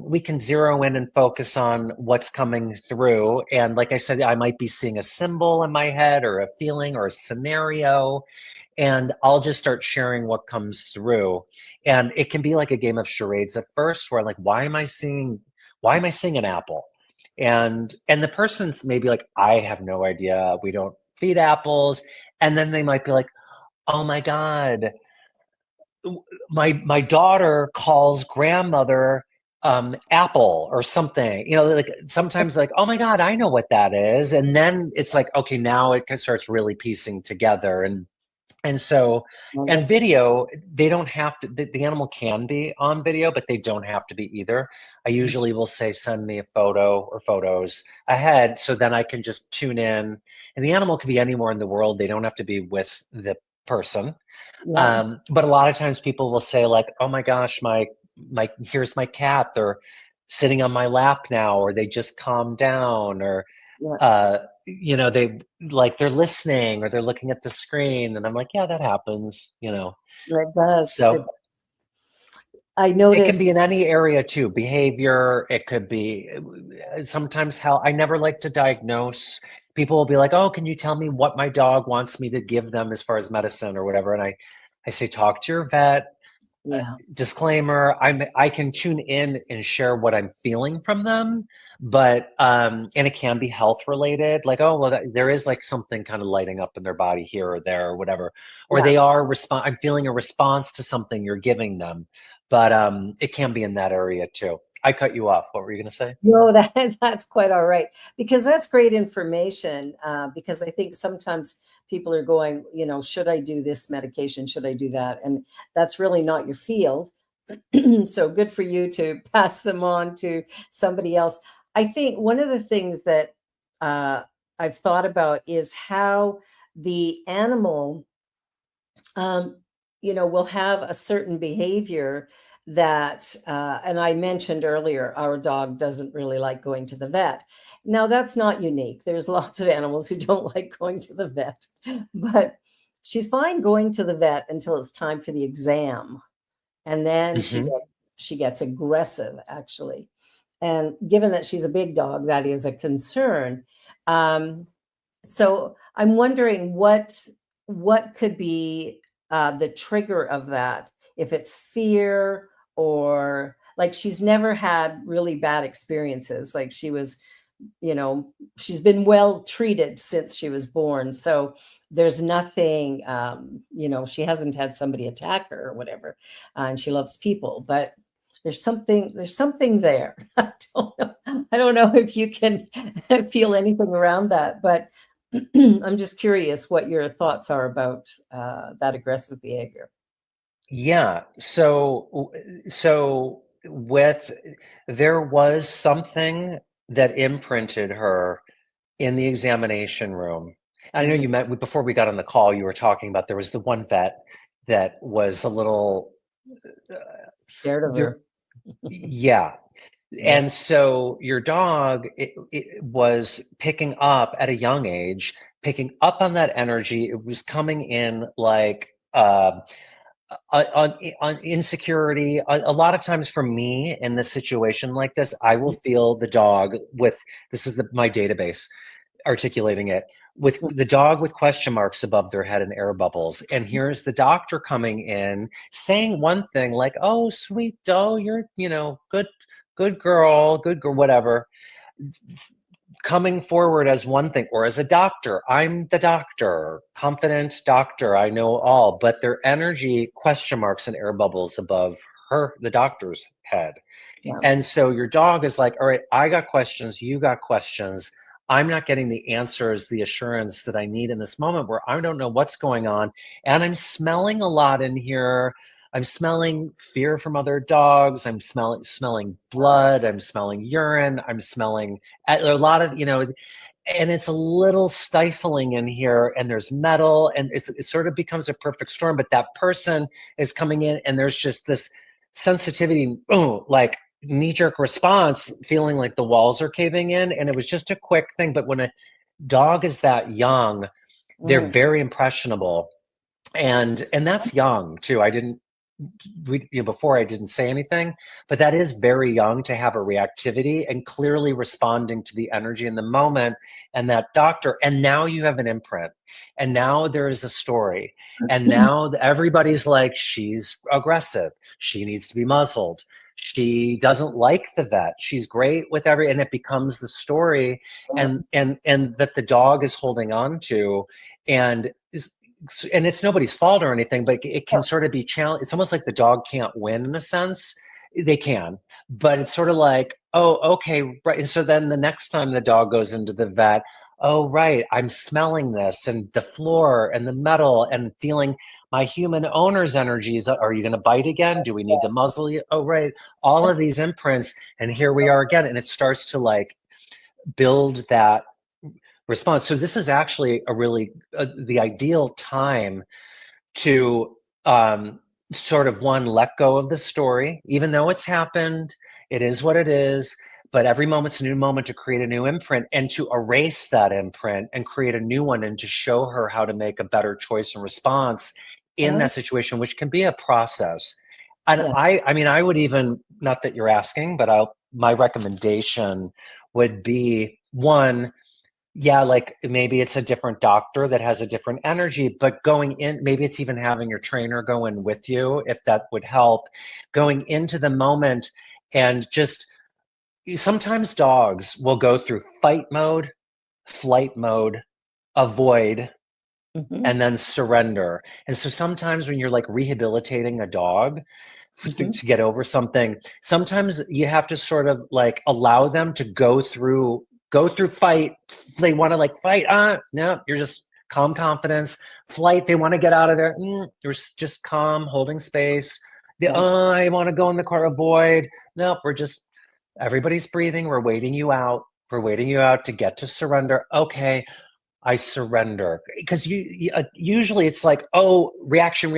we can zero in and focus on what's coming through. And like I said, I might be seeing a symbol in my head or a feeling or a scenario, and I'll just start sharing what comes through. And it can be like a game of charades at first, where I'm like, why am I seeing an apple? And the person's maybe like, I have no idea. We don't feed apples. And then they might be like, oh my God, my daughter calls grandmother apple or something, like sometimes, like, oh my god, I know what that is. And then it's like, okay, now it starts really piecing together. And so, and video, they don't have to, the animal can be on video, but they don't have to be either. I usually will say, send me a photo or photos ahead, so then I can just tune in. And the animal could be anywhere in the world. They don't have to be with the person. Yeah. But a lot of times people will say, like, oh my gosh, my here's my cat. They're sitting on my lap now, or they just calmed down, or Yeah. they like they're listening or they're looking at the screen. And I'm like, yeah, that happens. It does. So I it can noticed. be in any area too. Behavior. It could be sometimes how I never like to diagnose. People will be like, oh, can you tell me what my dog wants me to give them as far as medicine or whatever? And I say, talk to your vet. Yeah. Disclaimer, I can tune in and share what I'm feeling from them, but and it can be health related, like, oh well, there is like something kind of lighting up in their body here or there or whatever, or Yeah. they are I'm feeling a response to something you're giving them. But it can be in that area too. I cut you off. What were you going to say? No, that's quite all right, because that's great information. Because I think sometimes people are going, should I do this medication? Should I do that? And that's really not your field. So good for you to pass them on to somebody else. I think one of the things that uh, I've thought about is how the animal, will have a certain behavior that, and I mentioned earlier, our dog doesn't really like going to the vet. Now, that's not unique. There's lots of animals who don't like going to the vet, but she's fine going to the vet until it's time for the exam. And then Hmm. she gets aggressive, actually. And given that she's a big dog, that is a concern. Um, so I'm wondering what could be the trigger of that, if it's fear, or like she's never had really bad experiences, like she was she's been well treated since she was born. So there's nothing, she hasn't had somebody attack her or whatever. And she loves people, but there's something there. I don't know if you can feel anything around that, but I'm just curious what your thoughts are about that aggressive behavior. Yeah. So there was something that imprinted her in the examination room. I know you met before we got on the call, you were talking about there was the one vet that was a little Scared of her. Yeah. And so your dog, it was picking up at a young age, picking up on that energy. It was coming in like on insecurity. A lot of times for me in this situation like this, I will feel the dog with, this is my database articulating it, with the dog with question marks above their head and air bubbles. And here's the doctor coming in saying one thing like, oh, sweet doe, you're, good girl, whatever, coming forward as one thing, or as a doctor, I'm the doctor, confident doctor, I know all, but their energy, question marks and air bubbles above the doctor's head. Yeah. And so your dog is like, all right, I got questions, you got questions. I'm not getting the answers, the assurance that I need in this moment where I don't know what's going on. And I'm smelling a lot in here. I'm smelling fear from other dogs. I'm smelling blood. I'm smelling urine. I'm smelling a lot of, and it's a little stifling in here, and there's metal, and it sort of becomes a perfect storm. But that person is coming in, and there's just this sensitivity, like knee-jerk response, feeling like the walls are caving in. And it was just a quick thing. But when a dog is that young, they're very impressionable. And that's young too. Before I didn't say anything, but that is very young to have a reactivity and clearly responding to the energy in the moment. And that doctor, and now you have an imprint, and now there is a story, and now everybody's like, she's aggressive, she needs to be muzzled, she doesn't like the vet, she's great with and it becomes the story, and that the dog is holding on to, and it's nobody's fault or anything, but it can sort of be challenged. It's almost like the dog can't win in a sense. They can, but it's sort of like, oh, okay, right. And so then the next time the dog goes into the vet, oh, right, I'm smelling this, and the floor and the metal, and feeling my human owner's energies. Are you going to bite again? Do we need to muzzle you? Oh, right. All of these imprints, and here we are again. And it starts to like build that response. So this is actually a really the ideal time to sort of let go of the story, even though it's happened, it is what it is, but every moment's a new moment to create a new imprint, and to erase that imprint and create a new one, and to show her how to make a better choice and response in that situation, which can be a process. And I would even, not that you're asking, but my recommendation would be, one, like maybe it's a different doctor that has a different energy, but going in, maybe it's even having your trainer go in with you, if that would help, going into the moment. And just, sometimes dogs will go through fight mode, flight mode, avoid, and then surrender. And so sometimes when you're like rehabilitating a dog to get over something, sometimes you have to sort of like allow them to go through fight. They want to like fight. No, you're just calm confidence. Flight, they want to get out of there. You're just calm, holding space. I want to go in the car. Avoid. No, everybody's breathing. We're waiting you out. We're waiting you out to get to surrender. Okay, I surrender. Because usually it's like, oh, reaction,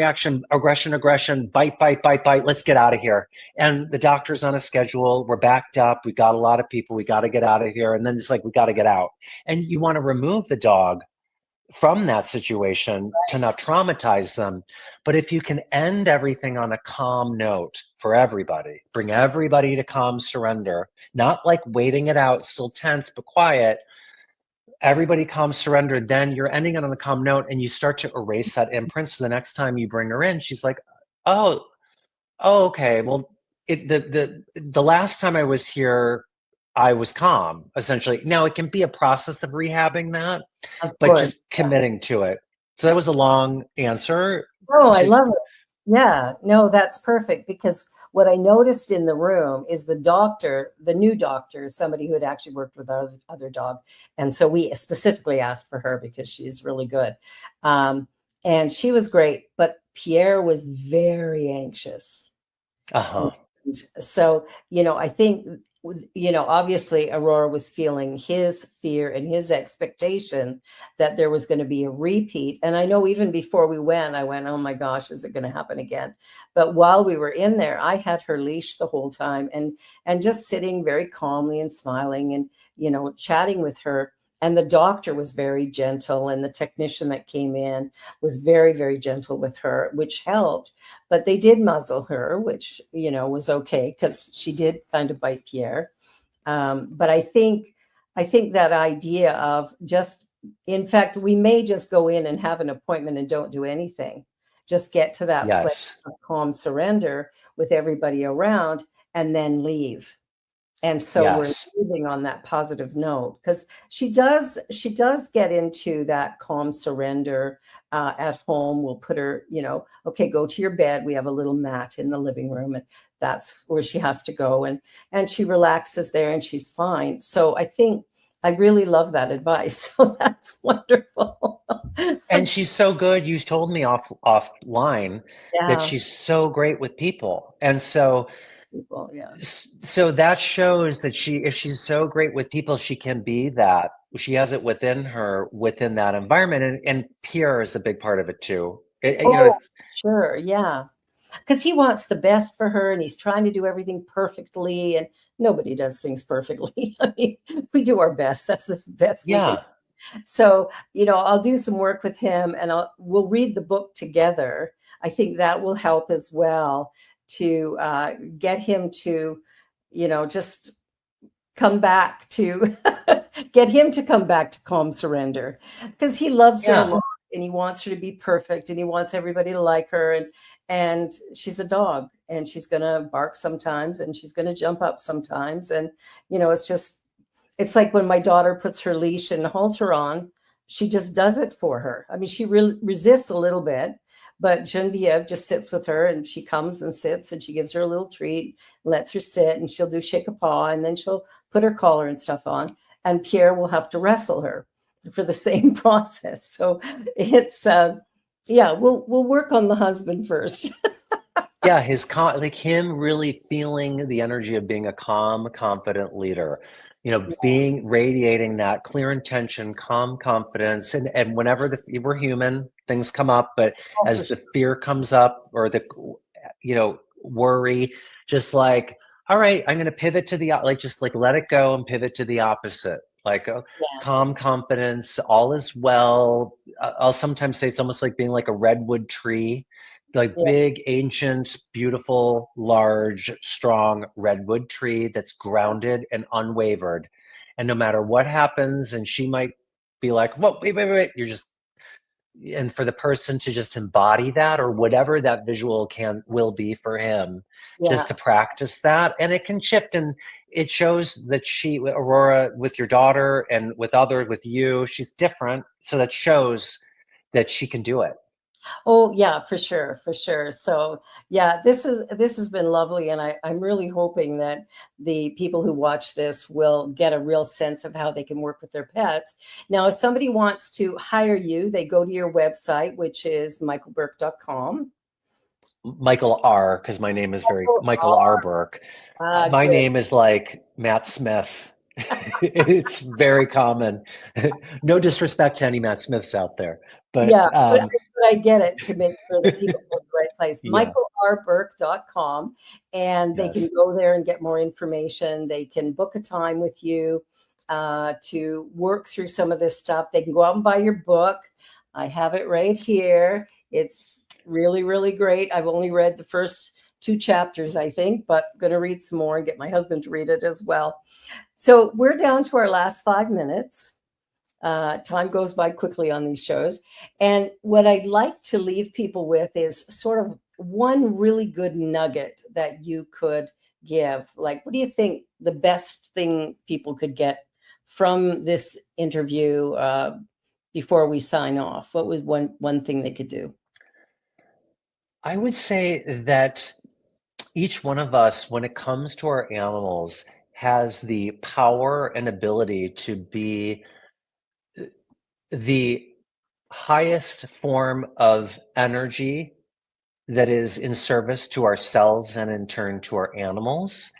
aggression, bite. Let's get out of here. And the doctor's on a schedule. We're backed up. We got a lot of people. We got to get out of here. And then it's like, we got to get out. And you want to remove the dog from that situation to not traumatize them. But if you can end everything on a calm note for everybody, bring everybody to calm surrender, not like waiting it out, still tense, but quiet, everybody calm surrender, then you're ending it on a calm note, and you start to erase that imprint. So the next time you bring her in, she's like, oh, okay. Well, the last time I was here, I was calm, essentially. Now it can be a process of rehabbing that, Of but course. just committing to it. So that was a long answer Oh, I to, love it. Yeah, no, that's perfect because what I noticed in the room is the doctor, the new doctor, is somebody who had actually worked with our other dog. And so we specifically asked for her because she's really good. Um, and she was great, but Pierre was very anxious. uh-huh. So, I think, obviously Aurora was feeling his fear and his expectation that there was going to be a repeat. And I know even before we went, I went, oh my gosh, is it going to happen again? But while we were in there, I had her leash the whole time and just sitting very calmly and smiling and, chatting with her. And the doctor was very gentle, and the technician that came in was very, very gentle with her, which helped. But they did muzzle her, which, was okay because she did kind of bite Pierre. But I think that idea of just, in fact, we may just go in and have an appointment and don't do anything. Just get to that place Yes. of calm surrender with everybody around and then leave. And so we're Yes. leaving on that positive note because she does get into that calm surrender at home. We'll put her, okay, go to your bed. We have a little mat in the living room, and that's where she has to go. And she relaxes there, and she's fine. So I think I really love that advice. So that's wonderful. And she's so good. You told me offline that Yeah, she's so great with people. And so people, yeah. so that shows that if she's so great with people, she can be that. She has it within her, within that environment. And Pierre is a big part of it too. Oh, It's, sure, yeah. Because he wants the best for her and he's trying to do everything perfectly, and nobody does things perfectly. I mean, we do our best. That's the best we can. yeah, So, I'll do some work with him and we'll read the book together. I think that will help as well to get him to, just come back to get him to come back to calm surrender because he loves her a yeah. lot and he wants her to be perfect and he wants everybody to like her, and she's a dog and she's going to bark sometimes and she's going to jump up sometimes, and it's like when my daughter puts her leash and halter on, she just does it for her. I mean, she resists a little bit, but Genevieve just sits with her and she comes and sits and she gives her a little treat, lets her sit, and she'll do shake a paw and then she'll put her collar and stuff on. And Pierre will have to wrestle her for the same process. So it's, yeah, we'll work on the husband first. Yeah, like him really feeling the energy of being a calm, confident leader. Being radiating that clear intention, calm confidence, and whenever we're human, things come up, but Oh, for as the sure. fear comes up or the worry, just like, all right, I'm going to pivot to like just like let it go and pivot to the opposite. Like Yeah, calm confidence, all is well. I'll sometimes say it's almost like being like a redwood tree, like yeah, big, ancient, beautiful, large, strong redwood tree that's grounded and unwavered. And no matter what happens, and she might be like, whoa, wait, you're just, and for the person to just embody that or whatever that visual will be for him, just yeah. to practice that. And it can shift, and it shows that Aurora, with your daughter and with you, she's different. So that shows that she can do it. Oh yeah, for sure, for sure. So yeah, this has been lovely, and I'm really hoping that the people who watch this will get a real sense of how they can work with their pets. Now, if somebody wants to hire you, they go to your website, which is michaelburke.com. Michael R, because my name is very Michael R. Burke. My Good. name is like Matt Smith. It's very common. No disrespect to any Matt Smiths out there, but Yeah, but I get it to make sure that people go to the right place. yeah, michaelrburke.com, and they can yes, go there and get more information. They can book a time with you to work through some of this stuff. They can go out and buy your book. I have it right here. It's really, really great. I've only read the first 2 chapters, I think, but I'm going to read some more and get my husband to read it as well. So we're down to our last 5 minutes. Time goes by quickly on these shows. And what I'd like to leave people with is sort of one really good nugget that you could give? Like, what do you think the best thing people could get from this interview before we sign off? What was one thing they could do? I would say that each one of us, when it comes to our animals, has the power and ability to be the highest form of energy that is in service to ourselves and in turn to our animals,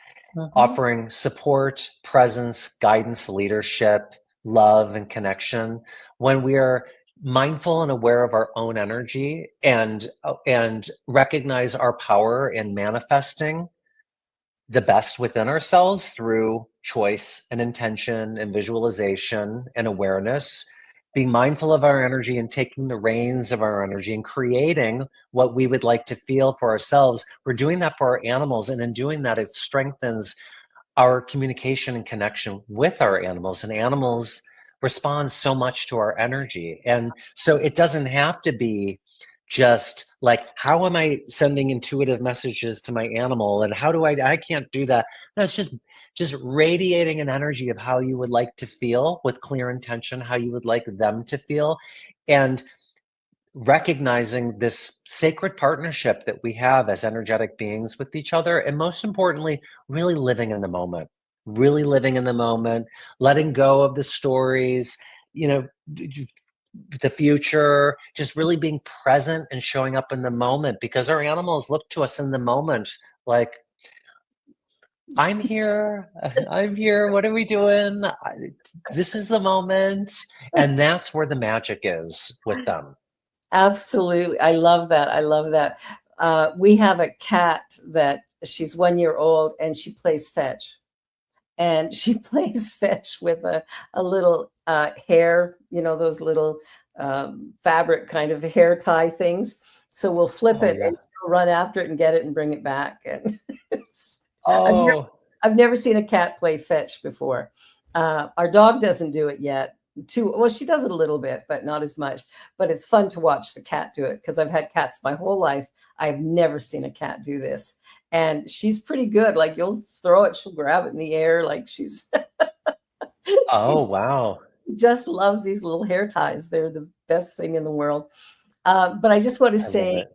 offering support, presence, guidance, leadership, love, and connection. When we are mindful and aware of our own energy and recognize our power in manifesting the best within ourselves through choice and intention and visualization and awareness, being mindful of our energy and taking the reins of our energy and creating what we would like to feel for ourselves. We're doing that for our animals. And in doing that, it strengthens our communication and connection with our animals. And animals respond so much to our energy. And so it doesn't have to be just like, how am I sending intuitive messages to my animal, and how do I can't do that. No, it's just radiating an energy of how you would like to feel with clear intention, how you would like them to feel, and recognizing this sacred partnership that we have as energetic beings with each other. And most importantly, really living in the moment, letting go of the stories, the future, just really being present and showing up in the moment, because our animals look to us in the moment like, I'm here, what are we doing? This is the moment. And that's where the magic is with them. Absolutely. I love that. I love that. We have a cat that she's 1 year old and she plays fetch. And she plays fetch with a little hair, those little fabric kind of hair tie things. So we'll flip it and she'll run after it and get it and bring it back. And I've never seen a cat play fetch before. Our dog doesn't do it yet. Well, she does it a little bit, but not as much. But it's fun to watch the cat do it because I've had cats my whole life. I've never seen a cat do this. And she's pretty good. Like, you'll throw it, she'll grab it in the air. Like she's oh, wow. Just loves these little hair ties. They're the best thing in the world. But I just want to say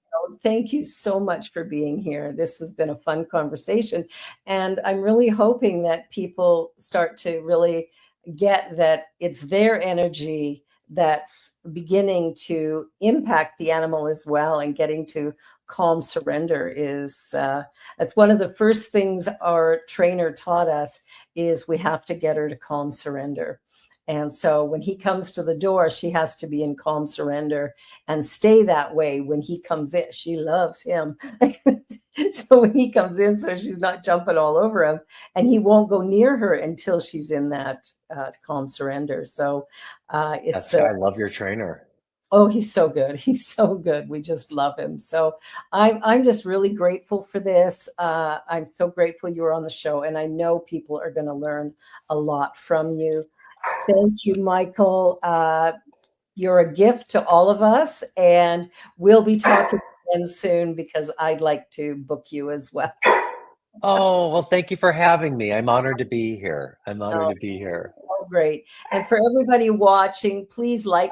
thank you so much for being here. This has been a fun conversation. And I'm really hoping that people start to really get that it's their energy that's beginning to impact the animal as well, and getting to calm surrender is that's one of the first things our trainer taught us, is we have to get her to calm surrender. And so when he comes to the door, she has to be in calm surrender and stay that way when he comes in. She loves him. So when he comes in, so she's not jumping all over him, and he won't go near her until she's in that calm surrender. So it's I love your trainer. Oh, he's so good. He's so good. We just love him. So I'm just really grateful for this. I'm so grateful you were on the show, and I know people are going to learn a lot from you. Thank you, Michael. You're a gift to all of us, and we'll be talking again soon because I'd like to book you as well. Oh, well, thank you for having me. I'm honored to be here. Oh, great. And for everybody watching, please like,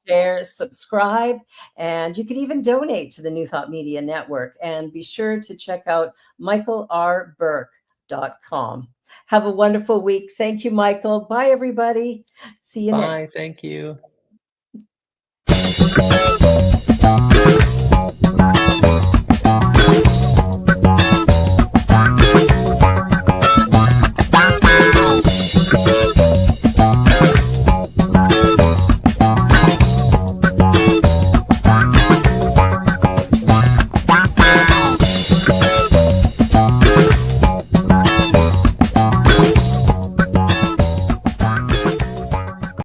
share, subscribe, and you can even donate to the New Thought Media Network. And be sure to check out michaelrburke.com. Have a wonderful week. Thank you, Michael. Bye, everybody. See you next. Bye. Thank you.